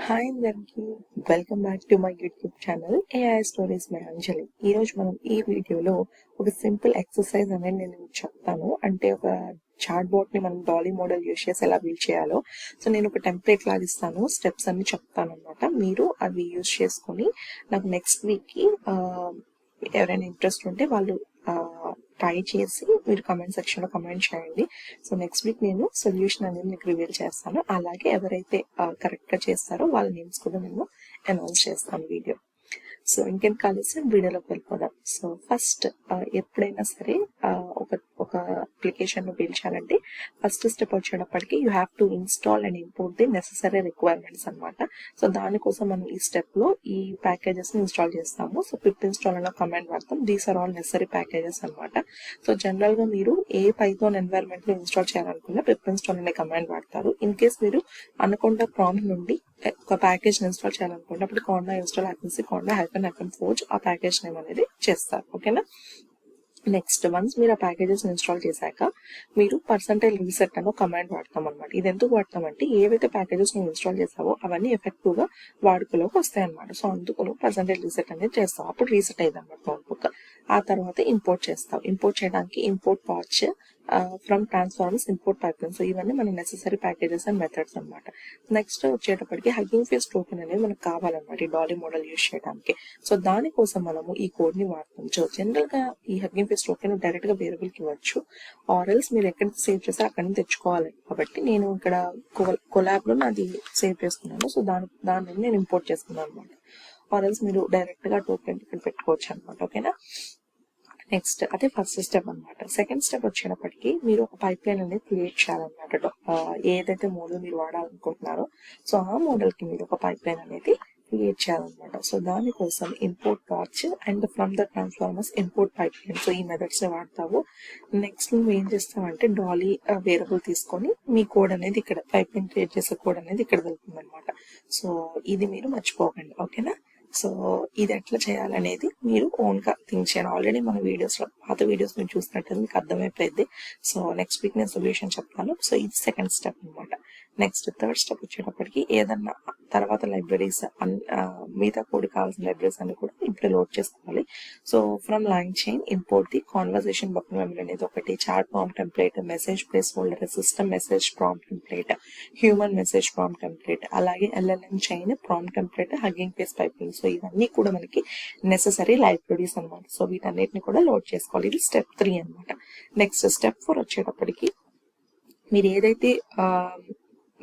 Hi అందరికి, welcome back to my YouTube channel AI stories my Anjali. ఈరోజు మనం ఈ వీడియోలో ఒక సింపుల్ ఎక్సర్సైజ్ అనేది నేను చెప్తాను. అంటే ఒక చాట్ బోట్ ని మనం డాలీ మోడల్ యూజ్ చేసి ఎలా బిల్డ్ చేయాలో. సో నేను ఒక టెంప్లెట్ లాగా ఇస్తాను, స్టెప్స్ అన్ని చెప్తాను అనమాట. మీరు అవి యూజ్ చేసుకొని నాకు నెక్స్ట్ వీక్ కి ఎవరైనా ఇంట్రెస్ట్ ఉంటే వాళ్ళు ట్రై చేసి మీరు కమెంట్ సెక్షన్ లో కమెంట్ చేయండి. సో నెక్స్ట్ వీక్ నేను సొల్యూషన్ అనేది మీకు రివీల్ చేస్తాను. అలాగే ఎవరైతే కరెక్ట్ గా చేస్తారో వాళ్ళ నేమ్స్ కూడా నేను అనౌన్స్ చేస్తాను వీడియో. సో ఇంకేం కలిసి వీడియోలోకి వెళ్ళిపోదాం. సో ఫస్ట్ ఎప్పుడైనా సరే ఒక ఒక అప్లికేషన్ ను బిల్డ్ చేయాలంటే ఫస్ట్ స్టెప్ వచ్చేటప్పటికి you have to install and import the necessary requirements అనమాట. సో దానికోసం మనం ఈ స్టెప్ లో ఈ ప్యాకేజెస్ ని ఇన్స్టాల్ చేస్తాము. సో పిప్ ఇన్స్టాల్ అన్న కమాండ్ వాడతాం. These are all necessary packages అనమాట. సో జనరల్ గా మీరు ఏ పైథాన్ ఎన్వైరన్మెంట్ లో ఇన్స్టాల్ చేయాలనుకున్నా పిప్ ఇన్స్టాల్ అనే కమాండ్ వాడతారు. ఇన్ కేస్ మీరు అనుకున్న ప్రాంప్ట్ నుండి ఒక ప్యాకేజ్ ఇన్స్టాల్ చేయాలనుకుంటే అప్పుడు conda install happy conda -forge ఆ ప్యాకేజ్ నేమ్ అనేది చేస్తారు. ఓకేనా. నెక్స్ట్ వన్స్ మీరు ఆ ప్యాకేజెస్ ఇన్స్టాల్ చేశాక మీరు %reset అని కమాండ్ వాడతాం అనమాట. ఇది ఎందుకు వాడతామంటే ఏవైతే ప్యాకేజెస్ నువ్వు ఇన్స్టాల్ చేసావో అవన్నీ ఎఫెక్టివ్ గా వాడుకలోకి వస్తాయి అనమాట. సో అందుకు %reset అనేది చేస్తావు. అప్పుడు రీసెట్ అయ్యింది అనమాట నోట్బుక్. ఆ తర్వాత ఇంపోర్ట్ చేస్తావు. ఇంపోర్ట్ చేయడానికి import patch from transformers, import pipeline. So ఇవన్నీ మన నెసెసరీ ప్యాకేజెస్ అండ్ మెథడ్స్ అనమాట. నెక్స్ట్ వచ్చేటప్పటికి హగ్గింగ్ ఫేస్ టోకెన్ అనేది మనకు కావాలన్నమాట ఈ డాలీ మోడల్ యూజ్ చేయడానికి. సో దానికోసం మనము ఈ కోడ్ ని వాడతాం. సో జనరల్ గా ఈ హగ్గింగ్ ఫేస్ టోకెన్ డైరెక్ట్ గా వేరియబుల్ కి ఇవ్వచ్చు, ఆర్ఎల్స్ మీరు ఎక్కడ సేవ్ చేస్తే అక్కడ నుంచి తెచ్చుకోవాలి. కాబట్టి నేను ఇక్కడ కొలాబ్ లో నాది సేవ్ చేసుకున్నాను. సో దాన్ని నేను ఇంపోర్ట్ చేసుకున్నాను అనమాట. ఆర్ఎల్స్ మీరు డైరెక్ట్ గా టోకెన్ ఇక్కడ పెట్టుకోవచ్చు అనమాట. ఓకేనా. నెక్స్ట్ అదే ఫస్ట్ స్టెప్ అనమాట. సెకండ్ స్టెప్ వచ్చేటప్పటికి మీరు ఒక పైప్ లైన్ అనేది క్రియేట్ చేయాలన్నమాట. ఏదైతే మోడల్ మీరు వాడాలనుకుంటున్నారో సో ఆ మోడల్ కి మీరు ఒక పైప్ లైన్ అనేది క్రియేట్ చేయాలన్నమాట. సో దానికోసం import patch and from the transformers import pipe line. So ఈ మెథడ్స్ వాడతావు. నెక్స్ట్ నువ్వు ఏం చేస్తావంటే డాలీ వేరియబుల్ తీసుకొని మీ కోడ్ అనేది ఇక్కడ పైప్ లైన్ క్రియేట్ చేసే కోడ్ అనేది ఇక్కడ వెళ్తుంది అనమాట. సో ఇది మీరు మర్చిపోకండి. ఓకేనా. సో ఇది ఎట్లా చేయాలనేది మీరు ఓన్ గా థింక్ చేయాలి. ఆల్రెడీ మన వీడియోస్ లో పాత వీడియోస్ మీరు చూసినట్టు మీకు అర్థమైపోయింది. సో నెక్స్ట్ వీక్ నేను సొల్యూషన్ చెప్తాను. సో ఇది సెకండ్ స్టెప్ అనమాట. నెక్స్ట్ థర్డ్ స్టెప్ వచ్చేటప్పటికి ఏదన్నా తర్వాత లైబ్రరీస్ మిగతా కోడ్ కావాల్సిన లైబ్రరీస్ అన్ని కూడా ఇప్పుడు లోడ్ చేసుకోవాలి. So from LangChain import the conversation buffer memory అనేది ఒకటి, chat prompt template, message placeholder, system message prompt template, human message prompt template, అలాగే LLM chain prompt template, hugging face piping. So ఇవన్నీ కూడా మనకి necessary libraries అనమాట. So వీటన్నిటిని కూడా load చేసుకోవాలి. ఇది స్టెప్ 3 అనమాట. నెక్స్ట్ స్టెప్ 4 వచ్చేటప్పటికి మీరు ఏదైతే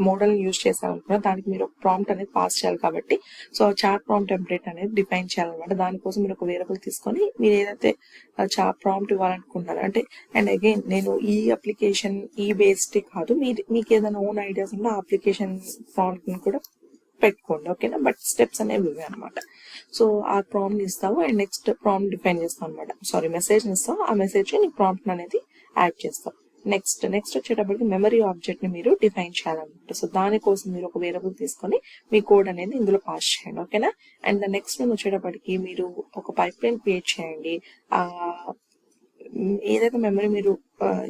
మోడల్ యూజ్ చేసామనుకున్నా దానికి మీరు ఒక ప్రాంప్ట్ అనేది పాస్ చేయాలి. కాబట్టి సో చాట్ ప్రాంప్ట్ టెంప్లేట్ అనేది డిఫైన్ చేయాలన్నమాట. దానికోసం మీరు ఒక వేరియబుల్ తీసుకొని మీరు ఏదైతే చాట్ ప్రాంప్ట్ ఇవ్వాలనుకుంటున్నారు అంటే, అండ్ అగైన్ నేను ఈ అప్లికేషన్ ఈ బేస్డ్ కాదు, మీకు ఏదైనా ఓన్ ఐడియాస్ ఉంటే ఆ అప్లికేషన్ ప్రాంప్ట్ ని కూడా పెట్టుకోండి. ఓకేనా. బట్ స్టెప్స్ అనేవి ఇవే అనమాట. సో ఆ ప్రాంప్ట్ ఇస్తావు అండ్ నెక్స్ట్ ప్రాంప్ట్ డిఫైన్ చేస్తావు అనమాట. మెసేజ్ ఇస్తావు, ఆ మెసేజ్ నీ ప్రాంప్ట్ అనేది యాడ్ చేస్తావు. నెక్స్ట్ వచ్చేటప్పటికి మెమరీ ఆబ్జెక్ట్ ని మీరు డిఫైన్ చేయాలన్నమాట. సో దానికోసం మీరు ఒక వేరియబుల్ తీసుకొని మీ కోడ్ అనేది ఇందులో పాస్ చేయండి. ఓకేనా. అండ్ నెక్స్ట్ వచ్చేటప్పటికి మీరు ఒక పైప్ లైన్ క్రియేట్ చేయండి. ఏదైతే మెమరీ మీరు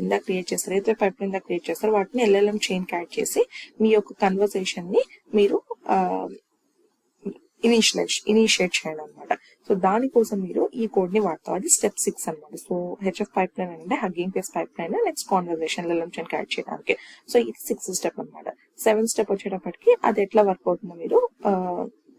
ఇందాక క్రియేట్ చేస్తారో, ఏదైతే పైప్ లైన్ క్రియేట్ చేస్తారో వాటిని ఎల్ఎల్ఎం చైన్ కి యాడ్ చేసి మీ యొక్క కన్వర్సేషన్ ని మీరు ఇనిషియేట్ చేయండి అనమాట. సో దానికోసం మీరు ఈ కోడ్ ని వాడతారు. అది స్టెప్ 6 అనమాట. సో హెచ్ఎఫ్ పైప్ లైన్ అంటే hugging face pipe line, next conversation LLM chain add చేయడానికి. సో ఇది 6th స్టెప్ అనమాట. 7th స్టెప్ వచ్చేటప్పటికి అది ఎట్లా వర్క్ అవుతుందో మీరు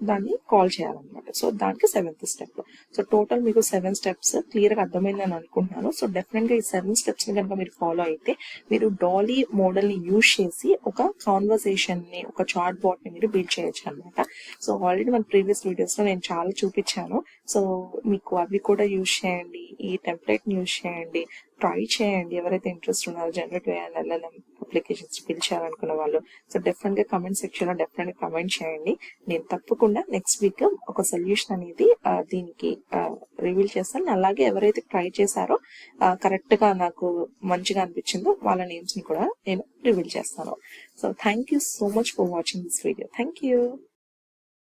దాన్ని కాల్ చేయాలన్నమాట. సో దానికి 7th స్టెప్. సో టోటల్ మీకు 7 స్టెప్స్ క్లియర్ గా అర్థమైందని అనుకుంటున్నాను. సో డెఫినెట్ గా ఈ 7 స్టెప్స్ ని కనుక మీరు ఫాలో అయితే మీరు డాలీ మోడల్ ని యూజ్ చేసి ఒక కాన్వర్సేషన్ ని, ఒక చాట్ బాట్ ని మీరు బిల్డ్ చేయొచ్చు అనమాట. సో ఆల్రెడీ మన ప్రీవియస్ వీడియోస్ లో నేను చాలా చూపించాను. సో మీకు అవి కూడా యూజ్ చేయండి, ఈ టెంప్లెట్ ని యూజ్ చేయండి, ట్రై చేయండి. ఎవరైతే ఇంట్రెస్ట్ ఉన్నారో generative and LLM applications build చేయాలనుకున్న వాళ్ళు సో డెఫినెట్ గా కమెంట్ సెక్షన్ లో డెఫినెట్ గా కమెంట్ చేయండి. నేను తప్పకుండా నెక్స్ట్ వీక్ ఒక సొల్యూషన్ అనేది దీనికి రివీల్ చేస్తాను. అలాగే ఎవరైతే ట్రై చేశారో కరెక్ట్ గా నాకు మంచిగా అనిపించిందో వాళ్ళ నేమ్స్ ని కూడా నేను రివీల్ చేస్తాను. So thank you so much for watching this video. Thank you.